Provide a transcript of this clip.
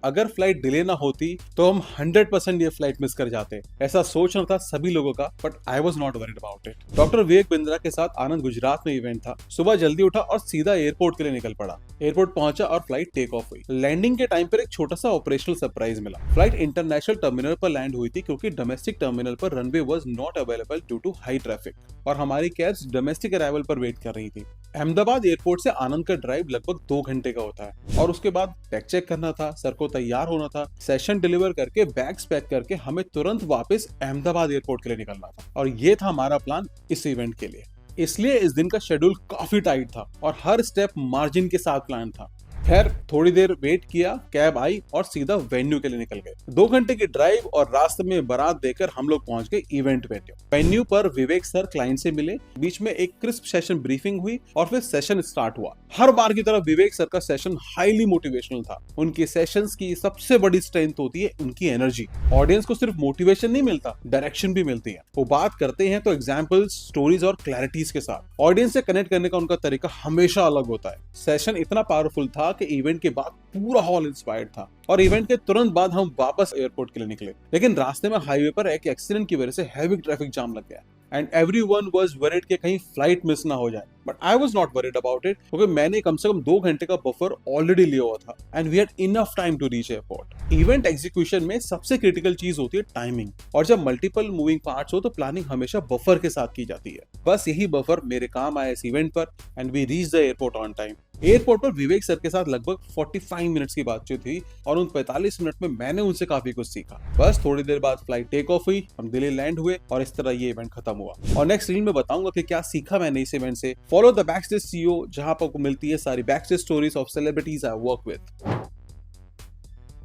अगर flight delay ना होती तो हम 100% ये फ्लाइट मिस कर जाते। ऐसा सोचना था सभी लोगों का, but I was not worried about it. Doctor Vivek Bindra के साथ आनंद गुजरात में इवेंट था। सुबह जल्दी उठा और सीधा एयरपोर्ट के लिए निकल पड़ा। एयरपोर्ट पहुंचा और फ्लाइट टेक ऑफ हुई। लैंडिंग के टाइम पर एक छोटा सा ऑपरेशनल सरप्राइज मिला। फ्लाइट इंटरनेशनल टर्मिनल पर लैंड हुई थी क्योंकि डोमेस्टिक टर्मिनल पर runway was not available due to high traffic और हमारी कैब्स डोमेस्टिक अराइवल पर वेट कर रही थी। अहमदाबाद एयरपोर्ट से आनंद का ड्राइव लगभग 2 घंटे का होता है और उसके बाद बैग चेक करना था, सर को तैयार होना था, सेशन डिलीवर करके बैग्स पैक करके हमें तुरंत वापस अहमदाबाद एयरपोर्ट के लिए निकलना था। और ये था हमारा प्लान इस इवेंट के लिए। इसलिए इस दिन का शेड्यूल काफी टाइट था और हर स्टेप मार्जिन के साथ प्लान था। खैर थोड़ी देर वेट किया, कैब आई और सीधा वेन्यू के लिए निकल गए। 2 घंटे की ड्राइव और रास्ते में बारात देकर हम लोग पहुंच गए इवेंट वेन्यू। वेन्यू पर विवेक सर क्लाइंट से मिले, बीच में एक क्रिस्प सेशन ब्रीफिंग हुई और फिर सेशन स्टार्ट हुआ। हर बार की तरह विवेक सर का सेशन हाईली मोटिवेशनल था। उनकी सेशंस की सबसे बड़ी स्ट्रेंथ होती है उनकी एनर्जी। ऑडियंस को सिर्फ मोटिवेशन नहीं मिलता, डायरेक्शन भी मिलती है। वो बात करते हैं तो एग्जाम्पल्स, स्टोरीज और क्लैरिटीज के साथ। ऑडियंस से कनेक्ट करने का उनका तरीका हमेशा अलग होता है। सेशन इतना पावरफुल था कि इवेंट के बाद पूरा हॉल इंस्पायर्ड था और इवेंट के तुरंत बाद हम वापस एयरपोर्ट के लिए निकले। लेकिन रास्ते में हाईवे पर एक एक्सीडेंट की वजह से हैवी ट्रैफिक जाम लग गया एंड एवरीवन वाज वरीड कि कहीं फ्लाइट मिस ना हो जाए। But I was not worried about it क्योंकि मैंने कम से कम 2 घंटे का बफर ऑलरेडी लिया हुआ था and we had enough time to reach airport. Event execution में सबसे क्रिटिकल चीज होती है टाइमिंग, और जब मल्टीपल मूविंग पार्ट्स हो तो प्लानिंग हमेशा बफर के साथ की जाती है। बस यही बफर मेरे काम आया इस इवेंट पर and we reach the airport on time. Airport पर विवेक सर के साथ लगभग 45 मिनट्स की बातचीत हुई और उन 45 मिनट में मैंने उनसे काफी कुछ सीखा। बस थोड़ी देर बाद फ्लाइट टेक ऑफ हुई, हम दिल्ली लैंड हुए और इस तरह ये इवेंट खत्म हुआ। और नेक्स्ट रील में बताऊंगा कि क्या सीखा मैंने इस इवेंट से। फॉलो द बैकस्टेज सीईओ, जहां पर आपको मिलती है सारी backstage stories of celebrities I work with.